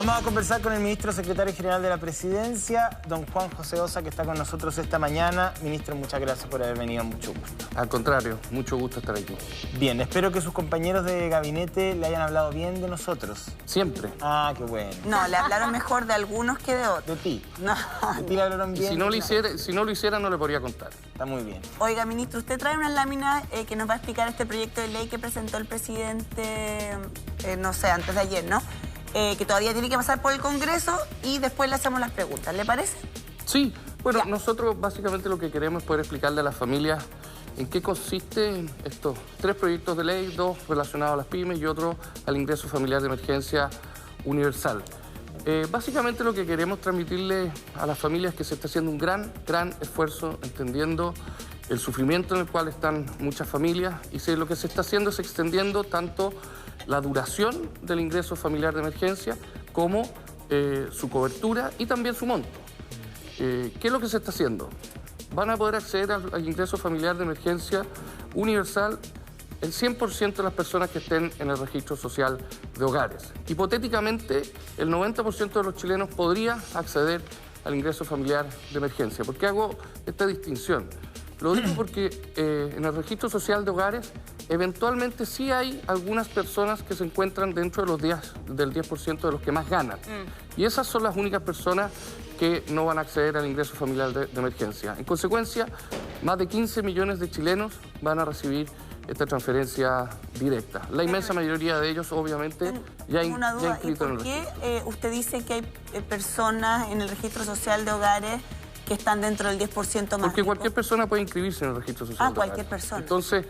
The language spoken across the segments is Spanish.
Vamos a conversar con el ministro secretario general de la Presidencia, don Juan José Ossa, que está con nosotros esta mañana. Ministro, muchas gracias por haber venido, mucho gusto. Al contrario, mucho gusto estar aquí. Bien, espero que sus compañeros de gabinete le hayan hablado bien de nosotros. Siempre. Ah, qué bueno. No, le hablaron mejor de algunos que de otros. De ti. No. De ti le hablaron bien. Si no lo hiciera, no le podría contar. Está muy bien. Oiga, ministro, usted trae una lámina que nos va a explicar este proyecto de ley que presentó el presidente, no sé, antes de ayer, ¿no? Que todavía tiene que pasar por el Congreso y después le hacemos las preguntas. ¿Le parece? Sí. Bueno, Ya. nosotros básicamente lo que queremos es poder explicarle a las familias en qué consisten estos 3 proyectos de ley, 2 relacionados a las pymes y otro al ingreso familiar de emergencia universal. Básicamente lo que queremos transmitirle a las familias es que se está haciendo un gran esfuerzo entendiendo el sufrimiento en el cual están muchas familias y lo que se está haciendo es extendiendo tanto la duración del ingreso familiar de emergencia como su cobertura y también su monto. ¿Qué es lo que se está haciendo? Van a poder acceder al ingreso familiar de emergencia universal el 100% de las personas que estén en el registro social de hogares. Hipotéticamente, el 90% de los chilenos podría acceder al ingreso familiar de emergencia. ¿Por qué hago esta distinción? Lo digo porque en el registro social de hogares eventualmente sí hay algunas personas que se encuentran dentro de del 10% de los que más ganan. Y esas son las únicas personas que no van a acceder al ingreso familiar de emergencia. En consecuencia, más de 15 millones de chilenos van a recibir esta transferencia directa. La inmensa mayoría de ellos, obviamente, ya una duda. inscrito en el ¿Y por registro. qué usted dice que hay personas en el registro social de hogares que están dentro del 10% más? Porque cualquier persona puede inscribirse en el registro social de cualquier hogares. persona. Entonces,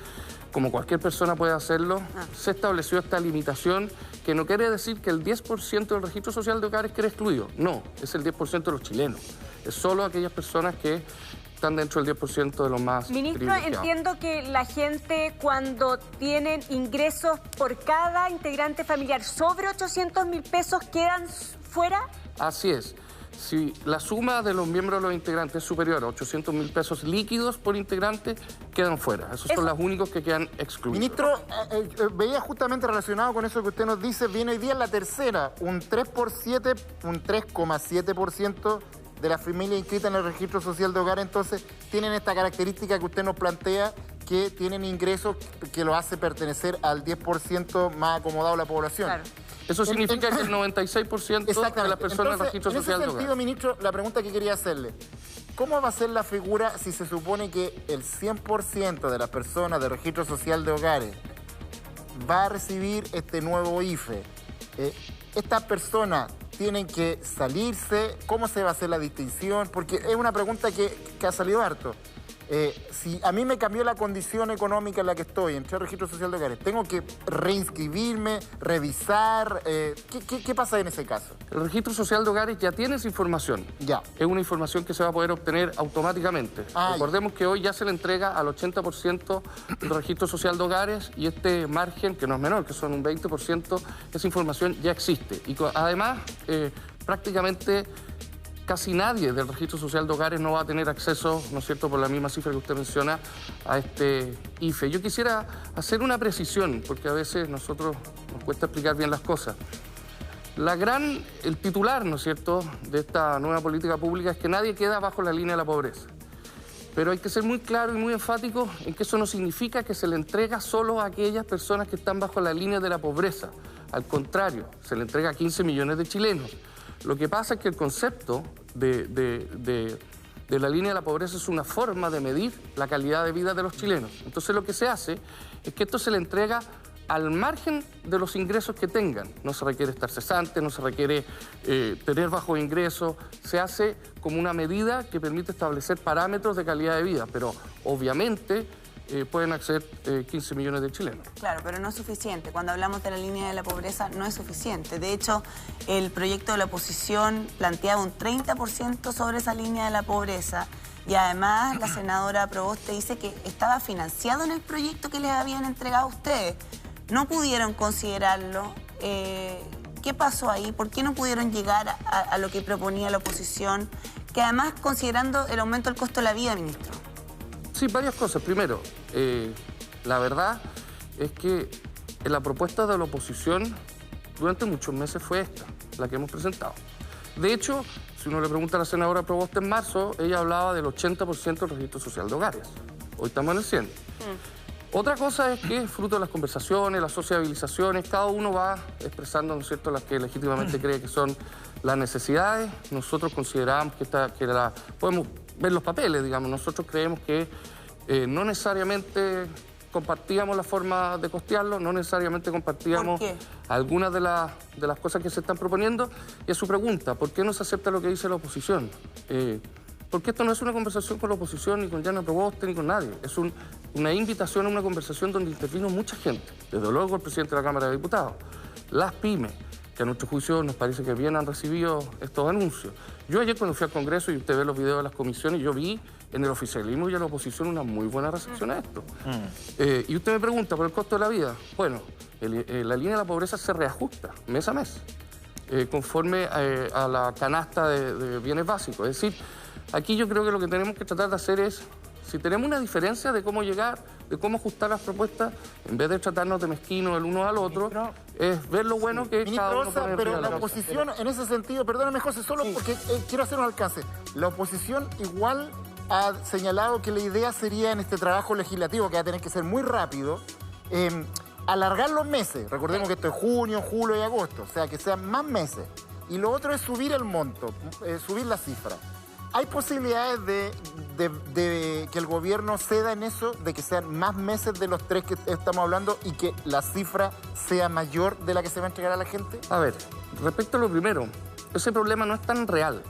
como cualquier persona puede hacerlo, se estableció esta limitación que no quiere decir que el 10% del registro social de hogares quede excluido. No, es el 10% de los chilenos. Es solo aquellas personas que están dentro del 10% de los más Ministro, privilegiados. entiendo que la gente cuando tienen ingresos por cada integrante familiar sobre 800.000 pesos quedan fuera. Así es. Si la suma de los miembros de los integrantes es superior a 800.000 pesos líquidos por integrante, quedan fuera. Esos son los únicos que quedan excluidos. Ministro, veía justamente relacionado con eso que usted nos dice, viene hoy día en la tercera, un 3,7% de las familias inscritas en el registro social de hogar, entonces tienen esta característica que usted nos plantea, que tienen ingresos que lo hace pertenecer al 10% más acomodado de la población. Claro. Eso significa que el 96% de las personas del registro social de En ese sentido, hogar. ministro, la pregunta que quería hacerle, ¿cómo va a ser la figura si se supone que el 100% de las personas del registro social de hogares va a recibir este nuevo IFE? ¿Estas personas tienen que salirse? ¿Cómo se va a hacer la distinción? Porque es una pregunta que ha salido harto. Si a mí me cambió la condición económica en la que estoy, entré al registro social de hogares, ¿tengo que reinscribirme, revisar? ¿Qué pasa en ese caso? El registro social de hogares ya tiene esa información. Ya. Es una información que se va a poder obtener automáticamente. Recordemos que hoy ya se le entrega al 80% del registro social de hogares y este margen, que no es menor, que son un 20%, esa información ya existe. Y además, prácticamente casi nadie del registro social de hogares no va a tener acceso, ¿no es cierto?, por la misma cifra que usted menciona, a este IFE. Yo quisiera hacer una precisión, porque a veces nosotros nos cuesta explicar bien las cosas. El titular, ¿no es cierto?, de esta nueva política pública es que nadie queda bajo la línea de la pobreza. Pero hay que ser muy claro y muy enfático en que eso no significa que se le entrega solo a aquellas personas que están bajo la línea de la pobreza. Al contrario, se le entrega a 15 millones de chilenos. Lo que pasa es que el concepto de la línea de la pobreza es una forma de medir la calidad de vida de los chilenos. Entonces lo que se hace es que esto se le entrega al margen de los ingresos que tengan. No se requiere estar cesante, no se requiere tener bajo ingreso. Se hace como una medida que permite establecer parámetros de calidad de vida, pero obviamente pueden acceder 15 millones de chilenos. Claro, pero no es suficiente. Cuando hablamos de la línea de la pobreza, no es suficiente. De hecho, el proyecto de la oposición planteaba un 30% sobre esa línea de la pobreza y además la senadora Proboste dice que estaba financiado en el proyecto que les habían entregado a ustedes. No pudieron considerarlo. ¿Qué pasó ahí? ¿Por qué no pudieron llegar a lo que proponía la oposición? Que además, considerando el aumento del costo de la vida, ministro. Sí, varias cosas. Primero, la verdad es que en la propuesta de la oposición durante muchos meses fue esta, la que hemos presentado. De hecho, si uno le pregunta a la senadora Proboste en marzo, ella hablaba del 80% del registro social de hogares. Hoy estamos en el 100%. Otra cosa es que, fruto de las conversaciones, las sociabilizaciones, cada uno va expresando, ¿no es cierto?, las que legítimamente cree que son las necesidades. Nosotros consideramos podemos ver los papeles, digamos. Nosotros creemos que no necesariamente compartíamos la forma de costearlo, no necesariamente compartíamos algunas de las cosas que se están proponiendo. Y a su pregunta, ¿por qué no se acepta lo que dice la oposición? Porque esto no es una conversación con la oposición, ni con Yana Proboste, ni con nadie. Es una invitación a una conversación donde intervino mucha gente. Desde luego el presidente de la Cámara de Diputados, las pymes, que a nuestro juicio nos parece que bien han recibido estos anuncios. Yo ayer cuando fui al Congreso y usted ve los videos de las comisiones, yo vi en el oficialismo y en la oposición una muy buena recepción a esto. Y usted me pregunta por el costo de la vida. Bueno, la línea de la pobreza se reajusta mes a mes, conforme a la canasta de bienes básicos. Es decir, aquí yo creo que lo que tenemos que tratar de hacer es, si tenemos una diferencia de cómo llegar, de cómo ajustar las propuestas, en vez de tratarnos de mezquinos el uno al otro, es ver lo bueno que cada uno pone. Pero la oposición, en ese sentido, perdóname José, solo porque quiero hacer un alcance. La oposición igual ha señalado que la idea sería en este trabajo legislativo, que va a tener que ser muy rápido, alargar los meses. Recordemos que esto es junio, julio y agosto, o sea, que sean más meses. Y lo otro es subir el monto, subir la cifra. ¿Hay posibilidades de que el gobierno ceda en eso, de que sean más meses de los 3 que estamos hablando y que la cifra sea mayor de la que se va a entregar a la gente? A ver, respecto a lo primero, ese problema no es tan real,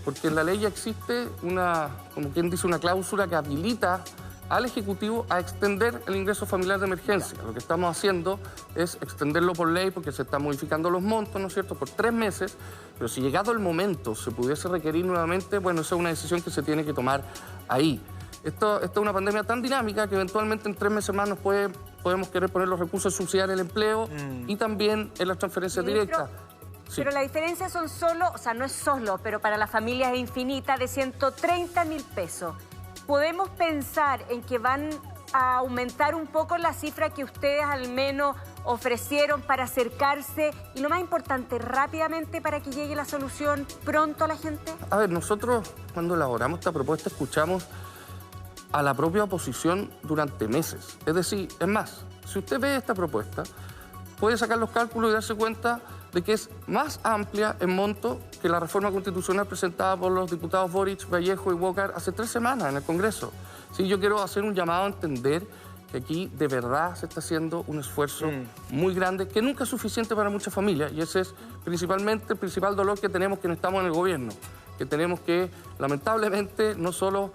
porque en la ley ya existe como quien dice, una cláusula que habilita al Ejecutivo a extender el ingreso familiar de emergencia. Lo que estamos haciendo es extenderlo por ley porque se están modificando los montos, ¿no es cierto?, por 3 meses, pero si llegado el momento se pudiese requerir nuevamente, bueno, esa es una decisión que se tiene que tomar ahí. Esto es una pandemia tan dinámica que eventualmente en 3 meses más podemos querer poner los recursos en subsidiar el empleo y también en las transferencias directas. Sí. Pero la diferencia son solo, o sea, no es solo, pero para las familias es infinita, de 130.000 pesos. ¿Podemos pensar en que van a aumentar un poco la cifra que ustedes al menos ofrecieron para acercarse y, lo más importante, rápidamente para que llegue la solución pronto a la gente? A ver, nosotros cuando elaboramos esta propuesta escuchamos a la propia oposición durante meses. Es decir, es más, si usted ve esta propuesta, puede sacar los cálculos y darse cuenta de que es más amplia en monto que la reforma constitucional presentada por los diputados Boric, Vallejo y Walker hace 3 semanas en el Congreso. Sí, yo quiero hacer un llamado a entender que aquí de verdad se está haciendo un esfuerzo muy grande, que nunca es suficiente para muchas familias, y ese es principalmente el principal dolor que tenemos quienes estamos en el gobierno, que tenemos que, lamentablemente, no solo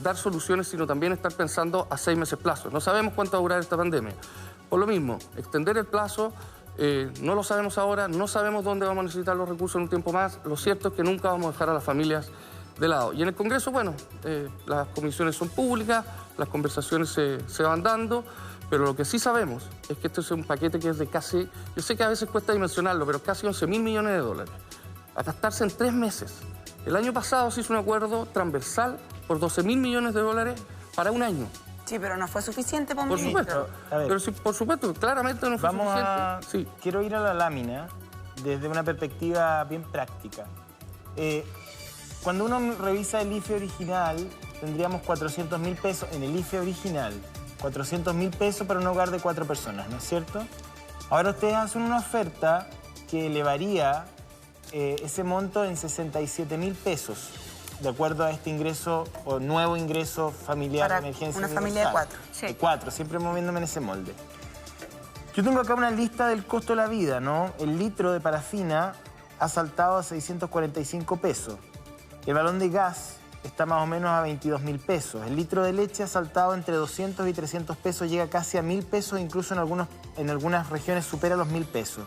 dar soluciones, sino también estar pensando a 6 meses plazo. No sabemos cuánto va a durar esta pandemia. Por lo mismo, extender el plazo, no lo sabemos ahora, no sabemos dónde vamos a necesitar los recursos en un tiempo más. Lo cierto es que nunca vamos a dejar a las familias de lado. Y en el Congreso, bueno, las comisiones son públicas, las conversaciones se van dando, pero lo que sí sabemos es que esto es un paquete que es de casi, yo sé que a veces cuesta dimensionarlo, pero casi 11.000 millones de dólares, a gastarse en 3 meses. El año pasado se hizo un acuerdo transversal por 12.000 millones de dólares para un año. Sí, pero no fue suficiente, por supuesto. Pero sí, por supuesto, claramente no fue suficiente. Sí. Quiero ir a la lámina desde una perspectiva bien práctica. Cuando uno revisa el IFE original, tendríamos 400.000 pesos en el IFE original. 400.000 pesos para un hogar de 4 personas, ¿no es cierto? Ahora ustedes hacen una oferta que elevaría ese monto en 67.000 pesos. De acuerdo a este ingreso o nuevo ingreso familiar de emergencia universal. Una familia de 4. Sí. De 4, siempre moviéndome en ese molde. Yo tengo acá una lista del costo de la vida, ¿no? El litro de parafina ha saltado a 645 pesos. El balón de gas está más o menos a 22.000 pesos. El litro de leche ha saltado entre 200 y 300 pesos, llega casi a 1.000 pesos, incluso en algunas regiones supera los 1.000 pesos.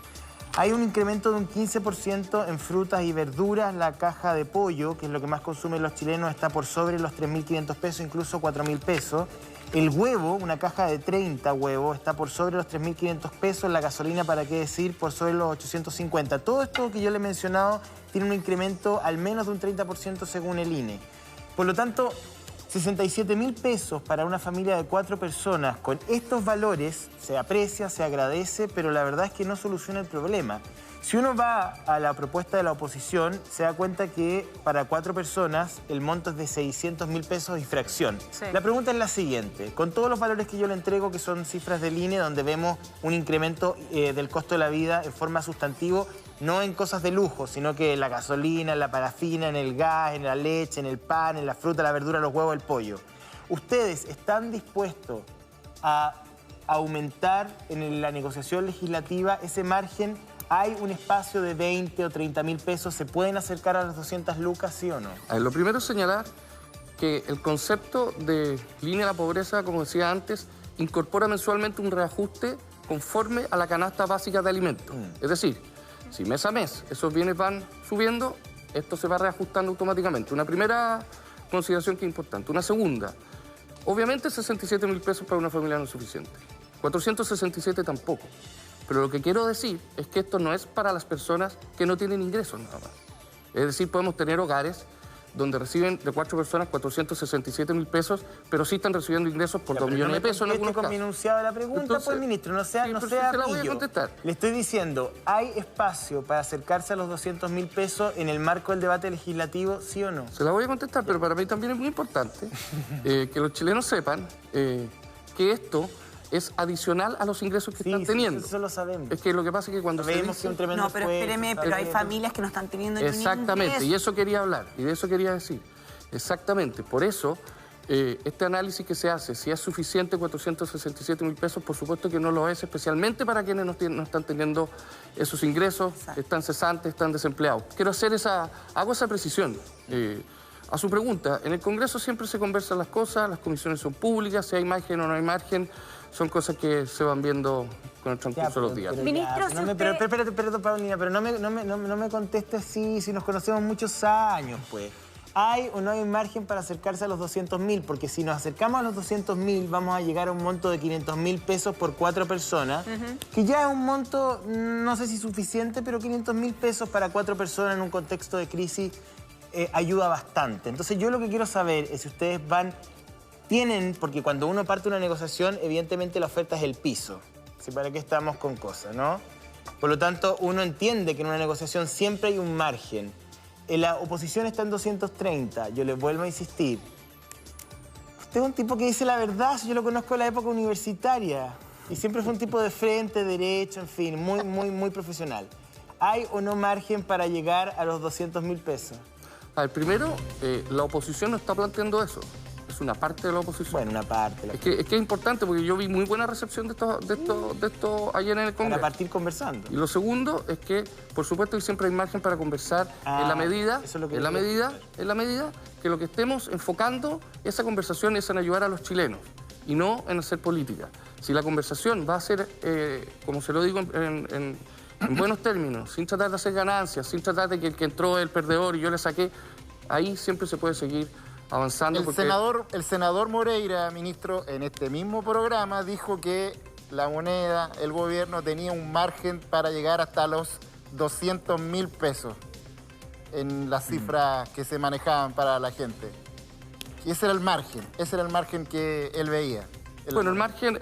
Hay un incremento de un 15% en frutas y verduras. La caja de pollo, que es lo que más consumen los chilenos, está por sobre los 3.500 pesos, incluso 4.000 pesos. El huevo, una caja de 30 huevos, está por sobre los 3.500 pesos. La gasolina, para qué decir, por sobre los 850. Todo esto que yo le he mencionado tiene un incremento al menos de un 30% según el INE. Por lo tanto, 67.000 pesos para una familia de 4 personas. Con estos valores se aprecia, se agradece, pero la verdad es que no soluciona el problema. Si uno va a la propuesta de la oposición, se da cuenta que para 4 personas el monto es de 600.000 pesos y fracción. Sí. La pregunta es la siguiente. Con todos los valores que yo le entrego, que son cifras del INE, donde vemos un incremento del costo de la vida en forma sustantiva, no en cosas de lujo, sino que en la gasolina, en la parafina, en el gas, en la leche, en el pan, en la fruta, la verdura, los huevos, el pollo. ¿Ustedes están dispuestos a aumentar en la negociación legislativa ese margen? ¿Hay un espacio de 20 o 30.000 pesos? ¿Se pueden acercar a las 200 lucas, sí o no? A ver, lo primero es señalar que el concepto de línea de la pobreza, como decía antes, incorpora mensualmente un reajuste conforme a la canasta básica de alimentos. Es decir, si mes a mes esos bienes van subiendo, esto se va reajustando automáticamente. Una primera consideración que es importante. Una segunda, obviamente 67.000 pesos para una familia no es suficiente. 467 tampoco. Pero lo que quiero decir es que esto no es para las personas que no tienen ingresos nada más. Es decir, podemos tener hogares donde reciben de 4 personas 467.000 pesos, pero sí están recibiendo ingresos por 2 millones de pesos en algunos con casos. mi enunciado de la pregunta, Entonces, pues, ministro, no sea, sí, no pero sea sí te la voy a pillo. contestar. Le estoy diciendo, ¿hay espacio para acercarse a los 200.000 pesos en el marco del debate legislativo, sí o no? Se la voy a contestar, pero para mí también es muy importante que los chilenos sepan que esto es adicional a los ingresos que están teniendo. Eso lo sabemos. Es que lo que pasa es que cuando Sabemos que un tremendo No, pero esfuerzo, espéreme, pero hay familias que no están teniendo ningún Exactamente, y ingreso. eso quería hablar, y de eso quería decir. Exactamente, por eso este análisis que se hace, si es suficiente 467.000 pesos, por supuesto que no lo es, especialmente para quienes no están teniendo esos ingresos, están cesantes, están desempleados. Hago esa precisión. A su pregunta, en el Congreso siempre se conversan las cosas, las comisiones son públicas, si hay margen o no hay margen, son cosas que se van viendo con el transcurso de los días. Ministro, si usted- Espérate, Paulina, pero no me conteste así, si nos conocemos muchos años, pues. ¿Hay o no hay margen para acercarse a los 200.000? Porque si nos acercamos a los 200.000, vamos a llegar a un monto de 500.000 pesos por 4 personas, que ya es un monto, no sé si suficiente, pero 500.000 pesos para 4 personas en un contexto de crisis ayuda bastante. Entonces yo lo que quiero saber es si ustedes tienen, porque cuando uno parte una negociación, evidentemente la oferta es el piso. ¿Sí? ¿Para qué estamos con cosas, no? Por lo tanto, uno entiende que en una negociación siempre hay un margen. La oposición está en 230. Yo les vuelvo a insistir. Usted es un tipo que dice la verdad. Yo lo conozco de la época universitaria. Y siempre fue un tipo de frente, derecho, en fin, muy profesional. ¿Hay o no margen para llegar a los 200.000 pesos? A ver, primero, la oposición no está planteando eso. Es una parte de la oposición. Bueno, una parte. Es que es importante porque yo vi muy buena recepción de esto ayer en el Congreso. Para partir conversando. Y lo segundo es que, por supuesto, que siempre hay margen para conversar en la medida que lo que estemos enfocando esa conversación es en ayudar a los chilenos y no en hacer política. Si la conversación va a ser, como se lo digo en buenos términos, sin tratar de hacer ganancias, sin tratar de que el que entró es el perdedor y yo le saqué, ahí siempre se puede seguir avanzando. El senador Moreira, ministro, en este mismo programa dijo que la moneda, el gobierno tenía un margen para llegar hasta los 200.000 pesos en las cifras que se manejaban para la gente. Y ese era el margen que él veía. Bueno, el margen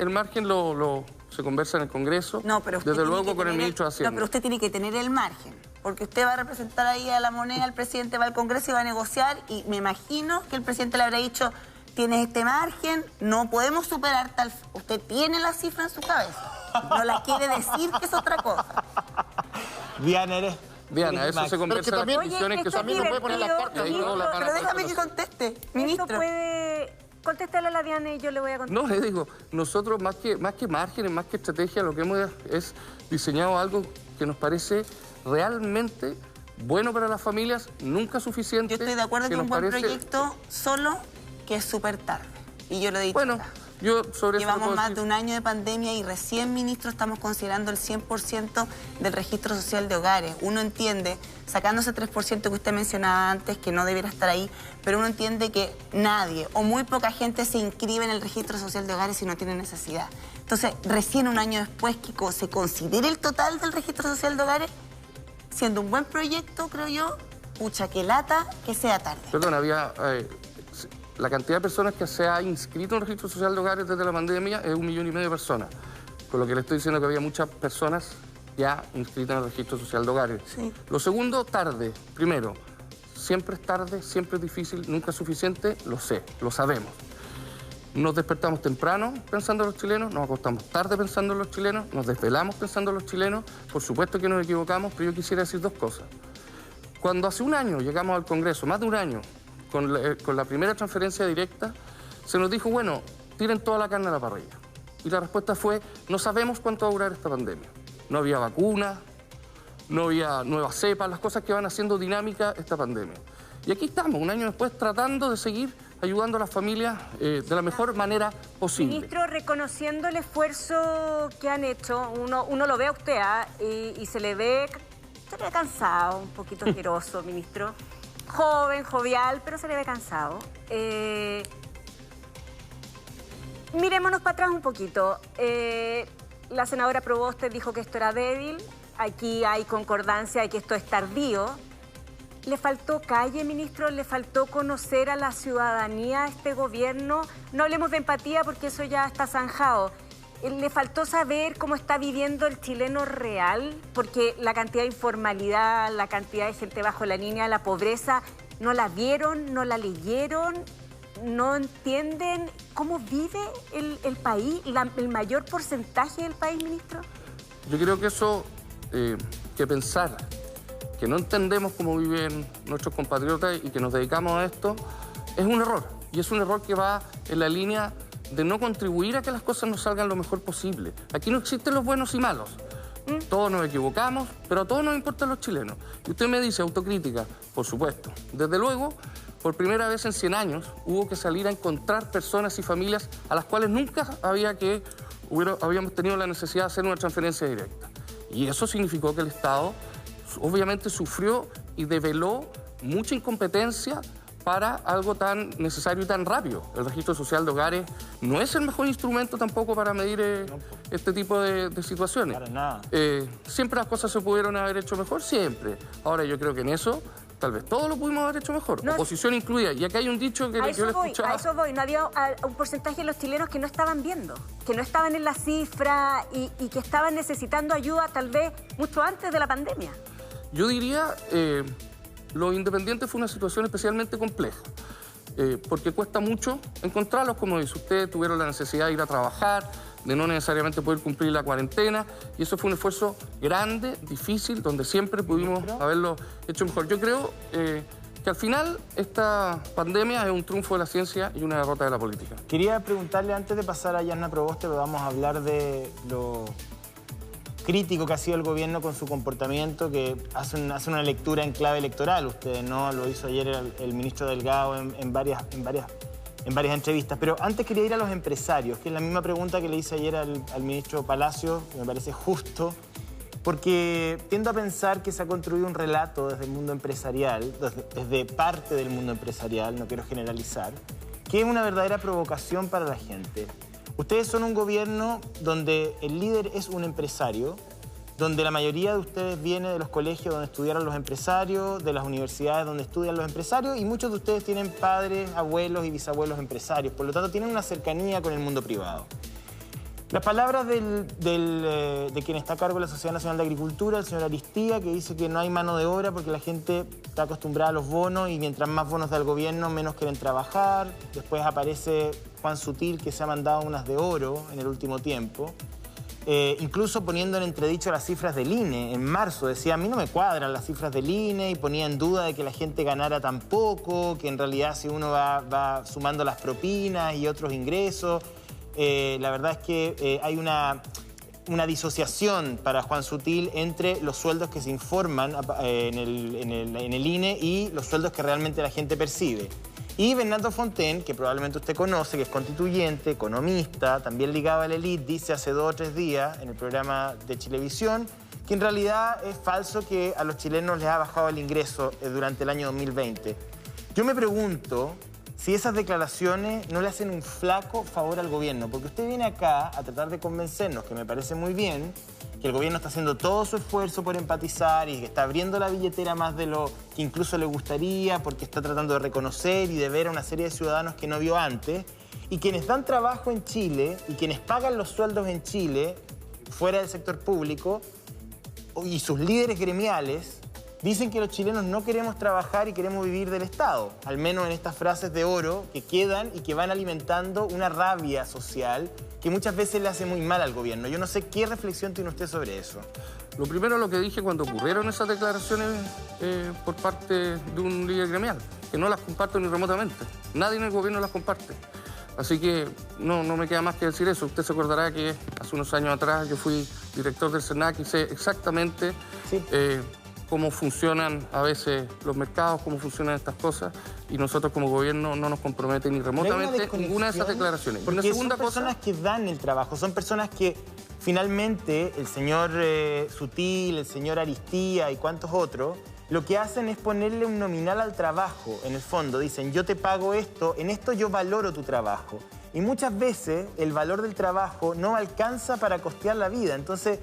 se conversa en el Congreso, No, pero usted desde tiene luego que con el tener ministro de Hacienda. No, pero usted tiene que tener el margen, porque usted va a representar ahí a la moneda, el presidente va al Congreso y va a negociar, y me imagino que el presidente le habrá dicho, tienes este margen, no podemos superar tal... Usted tiene la cifra en su cabeza, no la quiere decir, que es otra cosa. Diana, eso se conversa en las también- comisiones que esto son... es no puede poner las cartas ahí no la van a Pero déjame poner. que conteste, Esto ministro. puede... Contéstale a la Diana y yo le voy a contestar. No, le digo, nosotros más que márgenes, más que estrategia, lo que hemos es diseñado algo que nos parece realmente bueno para las familias, nunca suficiente. Yo estoy de acuerdo que nos un buen parece- proyecto, solo que es súper tarde. Y yo lo he dicho Bueno, acá. yo sobre eso Llevamos puedo más decir- de un año de pandemia y recién, ministro, estamos considerando el 100% del registro social de hogares. Uno entiende, sacando ese 3% que usted mencionaba antes, que no debiera estar ahí, pero uno entiende que nadie o muy poca gente se inscribe en el registro social de hogares si no tiene necesidad. Entonces, recién un año después que se considere el total del registro social de hogares, siendo un buen proyecto, creo yo, pucha, que lata, que sea tarde. Perdón, había... la cantidad de personas que se ha inscrito en el registro social de hogares desde la pandemia es 1,5 millones de personas. Con lo que le estoy diciendo que había muchas personas ya inscritas en el registro social de hogares. Sí. Lo segundo, tarde. Primero, siempre es tarde, siempre es difícil, nunca es suficiente, lo sé, lo sabemos. Nos despertamos temprano pensando en los chilenos, nos acostamos tarde pensando en los chilenos, nos desvelamos pensando en los chilenos. Por supuesto que nos equivocamos, pero yo quisiera decir dos cosas. Cuando hace un año llegamos al Congreso, más de un año, con la primera transferencia directa, se nos dijo, bueno, tiren toda la carne a la parrilla. Y la respuesta fue, no sabemos cuánto va a durar esta pandemia. No había vacuna, no había nuevas cepas, las cosas que van haciendo dinámica esta pandemia. Y aquí estamos, un año después, tratando de seguir ayudando a las familias de la mejor manera posible. Ministro, reconociendo el esfuerzo que han hecho, uno lo ve a usted y se le ve cansado, un poquito asqueroso, ministro. Joven, jovial, pero se le ve cansado. Mirémonos para atrás un poquito. La senadora Proboste dijo que esto era débil. Aquí hay concordancia de que esto es tardío. ¿Le faltó calle, ministro? ¿Le faltó conocer a la ciudadanía a este gobierno? No hablemos de empatía porque eso ya está zanjado. ¿Le faltó saber cómo está viviendo el chileno real? Porque la cantidad de informalidad, la cantidad de gente bajo la línea de la pobreza, ¿no la vieron, no la leyeron? ¿No entienden cómo vive el país, el mayor porcentaje del país, ministro? Yo creo que eso, que pensar que no entendemos cómo viven nuestros compatriotas y que nos dedicamos a esto, es un error. Y es un error que va en la línea de no contribuir a que las cosas nos salgan lo mejor posible. Aquí no existen los buenos y malos. Todos nos equivocamos, pero a todos nos importan los chilenos. Y usted me dice autocrítica, por supuesto. Desde luego, por primera vez en 100 años, hubo que salir a encontrar personas y familias a las cuales nunca habíamos tenido la necesidad de hacer una transferencia directa. Y eso significó que el Estado obviamente sufrió y develó mucha incompetencia para algo tan necesario y tan rápido. El registro social de hogares no es el mejor instrumento tampoco para medir este tipo de situaciones. Para nada. ¿Siempre las cosas se pudieron haber hecho mejor? Siempre. Ahora yo creo que en eso tal vez todos lo pudimos haber hecho mejor, no, oposición incluida. Y acá hay un dicho que yo le escuchaba. A eso voy. No había un porcentaje de los chilenos que no estaban viendo, que no estaban en la cifra y que estaban necesitando ayuda tal vez mucho antes de la pandemia. Yo diría, los independientes fue una situación especialmente compleja, porque cuesta mucho encontrarlos, como dice usted, tuvieron la necesidad de ir a trabajar, de no necesariamente poder cumplir la cuarentena, y eso fue un esfuerzo grande, difícil, donde siempre pudimos haberlo hecho mejor. Yo creo que al final esta pandemia es un triunfo de la ciencia y una derrota de la política. Quería preguntarle, antes de pasar a Yarna Proboste, pero vamos a hablar de lo crítico que ha sido el gobierno con su comportamiento, que hace una lectura en clave electoral. Usted no lo hizo ayer el ministro Delgado en varias entrevistas. Pero antes quería ir a los empresarios, que es la misma pregunta que le hice ayer al ministro Palacio, que me parece justo, porque tiendo a pensar que se ha construido un relato desde el mundo empresarial, desde parte del mundo empresarial, no quiero generalizar, que es una verdadera provocación para la gente. Ustedes son un gobierno donde el líder es un empresario, donde la mayoría de ustedes viene de los colegios donde estudiaron los empresarios, de las universidades donde estudian los empresarios, y muchos de ustedes tienen padres, abuelos y bisabuelos empresarios. Por lo tanto, tienen una cercanía con el mundo privado. Las palabras de quien está a cargo de la Sociedad Nacional de Agricultura, el señor Aristía, que dice que no hay mano de obra porque la gente está acostumbrada a los bonos y mientras más bonos da el gobierno, menos quieren trabajar. Después aparece Juan Sutil, que se ha mandado unas de oro en el último tiempo. Incluso poniendo en entredicho las cifras del INE. En marzo decía, a mí no me cuadran las cifras del INE, y ponía en duda de que la gente ganara tan poco, que en realidad si uno va sumando las propinas y otros ingresos, la verdad es que hay una disociación para Juan Sutil entre los sueldos que se informan en el INE y los sueldos que realmente la gente percibe. Y Bernardo Fontaine, que probablemente usted conoce, que es constituyente, economista, también ligado a la élite, dice hace 2 o 3 días en el programa de Chilevisión que en realidad es falso que a los chilenos les ha bajado el ingreso durante el año 2020. Yo me pregunto si esas declaraciones no le hacen un flaco favor al gobierno, porque usted viene acá a tratar de convencernos, que me parece muy bien, que el gobierno está haciendo todo su esfuerzo por empatizar y que está abriendo la billetera más de lo que incluso le gustaría, porque está tratando de reconocer y de ver a una serie de ciudadanos que no vio antes. Y quienes dan trabajo en Chile y quienes pagan los sueldos en Chile, fuera del sector público, y sus líderes gremiales, dicen que los chilenos no queremos trabajar y queremos vivir del Estado. Al menos en estas frases de oro que quedan y que van alimentando una rabia social que muchas veces le hace muy mal al gobierno. Yo no sé qué reflexión tiene usted sobre eso. Lo primero, lo que dije cuando ocurrieron esas declaraciones por parte de un líder gremial, que no las comparto ni remotamente. Nadie en el gobierno las comparte. Así que no me queda más que decir eso. Usted se acordará que hace unos años atrás yo fui director del SENAC y sé exactamente cómo funcionan a veces los mercados, cómo funcionan estas cosas, y nosotros como gobierno no nos compromete ni remotamente ninguna de esas declaraciones. Porque son personas que dan el trabajo, son personas que finalmente el señor Sutil, el señor Aristía y cuantos otros, lo que hacen es ponerle un nominal al trabajo, en el fondo. Dicen, yo te pago esto, en esto yo valoro tu trabajo. Y muchas veces el valor del trabajo no alcanza para costear la vida. Entonces,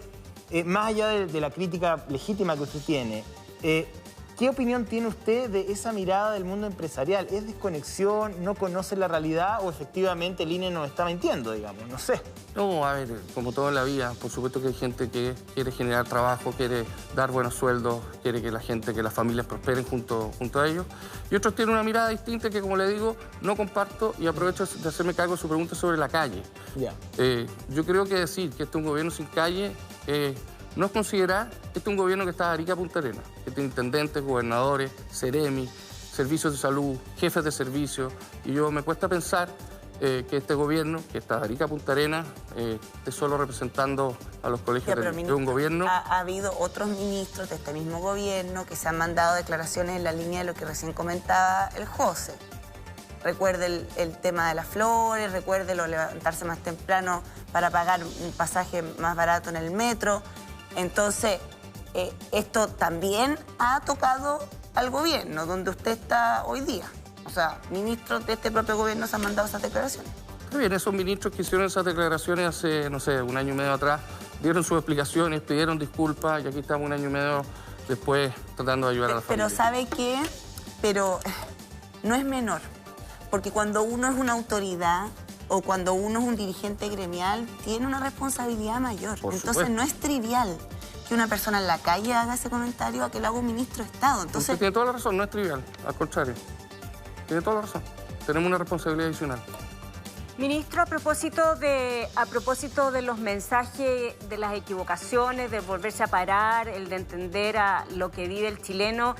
más allá de la crítica legítima que usted tiene, ¿qué opinión tiene usted de esa mirada del mundo empresarial? ¿Es desconexión, no conoce la realidad o efectivamente el INE nos está mintiendo, digamos? No sé. No, a ver, como todo en la vida, por supuesto que hay gente que quiere generar trabajo, quiere dar buenos sueldos, quiere que la gente, que las familias prosperen junto a ellos. Y otros tienen una mirada distinta que, como le digo, no comparto, y aprovecho de hacerme cargo de su pregunta sobre la calle. Yo creo que decir que este es un gobierno sin calle no es considerar que este es un gobierno que está de Arica a Punta Arenas, que tiene intendentes, gobernadores, seremi, servicios de salud, jefes de servicio, y yo me cuesta pensar que este gobierno, que está de Arica a Punta Arenas, esté solo representando a los colegios de un gobierno. Ha habido otros ministros de este mismo gobierno que se han mandado declaraciones en la línea de lo que recién comentaba el José. Recuerde el tema de las flores, recuerde lo levantarse más temprano para pagar un pasaje más barato en el metro. Entonces, esto también ha tocado al gobierno, donde usted está hoy día. O sea, ministros de este propio gobierno se han mandado esas declaraciones. Está bien, esos ministros que hicieron esas declaraciones hace, no sé, un año y medio atrás, dieron sus explicaciones, pidieron disculpas, y aquí estamos un año y medio después tratando de ayudar a la familia. Pero ¿sabe qué? Pero no es menor, porque cuando uno es una autoridad o cuando uno es un dirigente gremial, tiene una responsabilidad mayor. Entonces no es trivial que una persona en la calle haga ese comentario a que lo haga un ministro de Estado. Entonces, usted tiene toda la razón, no es trivial, al contrario. Tiene toda la razón. Tenemos una responsabilidad adicional. Ministro, a propósito de los mensajes, de las equivocaciones, de volverse a parar, el de entender a lo que vive el chileno,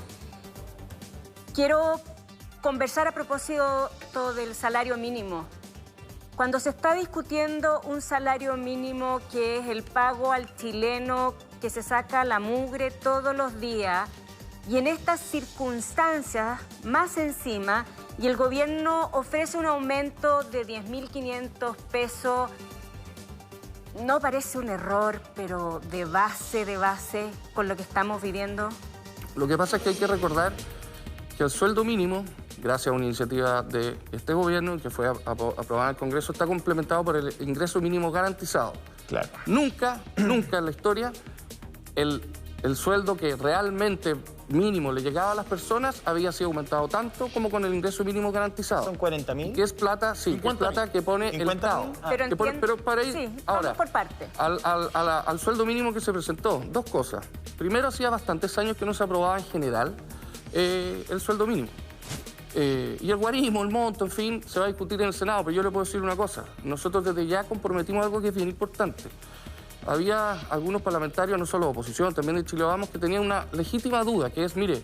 quiero conversar a propósito del salario mínimo. Cuando se está discutiendo un salario mínimo que es el pago al chileno que se saca la mugre todos los días, y en estas circunstancias, más encima, y el gobierno ofrece un aumento de 10.500 pesos, ¿no parece un error, pero de base, con lo que estamos viviendo? Lo que pasa es que hay que recordar que el sueldo mínimo, gracias a una iniciativa de este gobierno que fue aprobada en el Congreso, está complementado por el ingreso mínimo garantizado. Claro. Nunca en la historia el sueldo que realmente mínimo le llegaba a las personas había sido aumentado tanto como con el ingreso mínimo garantizado. ¿Son 40.000? Que es plata, sí, que es plata que pone el Estado. Pero para ir, sí, ahora, por parte. Al sueldo mínimo que se presentó, dos cosas. Primero, hacía bastantes años que no se aprobaba en general el sueldo mínimo. Y el guarismo, el monto, en fin, se va a discutir en el Senado, pero yo le puedo decir una cosa. Nosotros desde ya comprometimos algo que es bien importante. Había algunos parlamentarios, no solo de oposición, también de Chile Vamos, que tenían una legítima duda, que es, mire,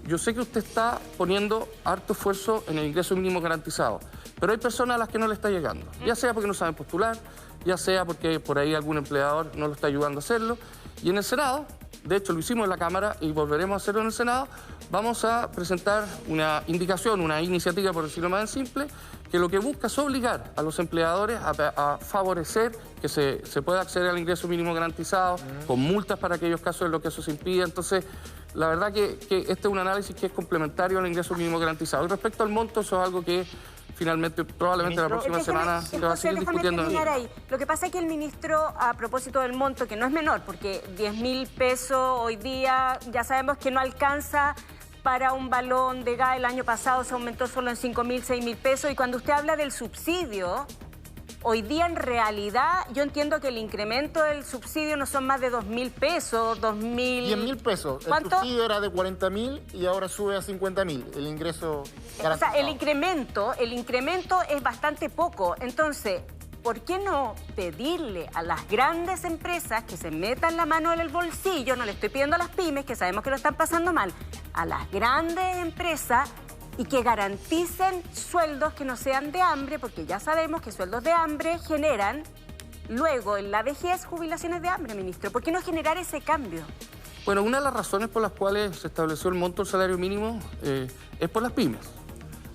yo sé que usted está poniendo harto esfuerzo en el ingreso mínimo garantizado, pero hay personas a las que no le está llegando, ya sea porque no saben postular, ya sea porque por ahí algún empleador no lo está ayudando a hacerlo, y en el Senado, de hecho lo hicimos en la Cámara y volveremos a hacerlo en el Senado, vamos a presentar una indicación, una iniciativa, por decirlo más en simple, que lo que busca es obligar a los empleadores a favorecer que se pueda acceder al ingreso mínimo garantizado, con multas para aquellos casos en los que eso se impida. Entonces, la verdad que este es un análisis que es complementario al ingreso mínimo garantizado. Y respecto al monto, eso es algo que finalmente, probablemente la próxima semana se va a seguir discutiendo. Ahí. Lo que pasa es que el ministro, a propósito del monto, que no es menor, porque 10.000 pesos hoy día ya sabemos que no alcanza para un balón de gas. El año pasado se aumentó solo en 5.000, 6.000 pesos. Y cuando usted habla del subsidio, hoy día en realidad yo entiendo que el incremento del subsidio no son más de 2.000 pesos, 2.000... 10.000 pesos. ¿Cuánto? El subsidio era de 40.000 y ahora sube a 50.000 el ingreso garantizado. O sea, el incremento es bastante poco. Entonces, ¿por qué no pedirle a las grandes empresas que se metan la mano en el bolsillo? No le estoy pidiendo a las pymes, que sabemos que lo están pasando mal, a las grandes empresas, y que garanticen sueldos que no sean de hambre, porque ya sabemos que sueldos de hambre generan luego en la vejez jubilaciones de hambre, ministro. ¿Por qué no generar ese cambio? Bueno, una de las razones por las cuales se estableció el monto del salario mínimo es por las pymes.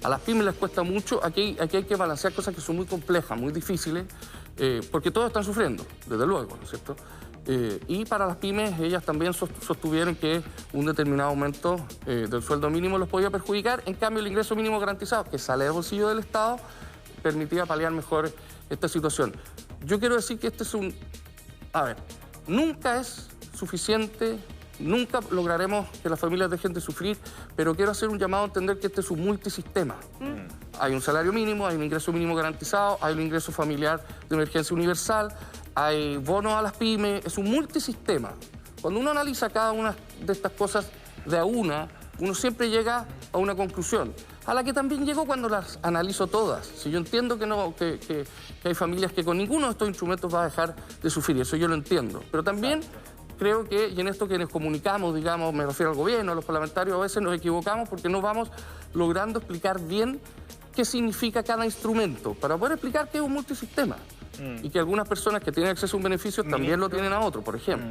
A las pymes les cuesta mucho, aquí hay que balancear cosas que son muy complejas, muy difíciles, porque todos están sufriendo, desde luego, ¿no es cierto? Y para las pymes, ellas también sostuvieron que un determinado aumento del sueldo mínimo los podía perjudicar. En cambio, el ingreso mínimo garantizado, que sale del bolsillo del Estado, permitía paliar mejor esta situación. Yo quiero decir que este es un... A ver, nunca es suficiente, nunca lograremos que las familias dejen de sufrir, pero quiero hacer un llamado a entender que este es un multisistema. Hay un salario mínimo, hay un ingreso mínimo garantizado, hay un ingreso familiar de emergencia universal, hay bonos a las pymes, es un multisistema. Cuando uno analiza cada una de estas cosas de a una, uno siempre llega a una conclusión, a la que también llego cuando las analizo todas. Si yo entiendo que hay familias que con ninguno de estos instrumentos va a dejar de sufrir, eso yo lo entiendo. Pero también creo que, y en esto que nos comunicamos, digamos, me refiero al gobierno, a los parlamentarios, a veces nos equivocamos porque no vamos logrando explicar bien qué significa cada instrumento, para poder explicar que es un multisistema. Y que algunas personas que tienen acceso a un beneficio también lo tienen a otro, por ejemplo.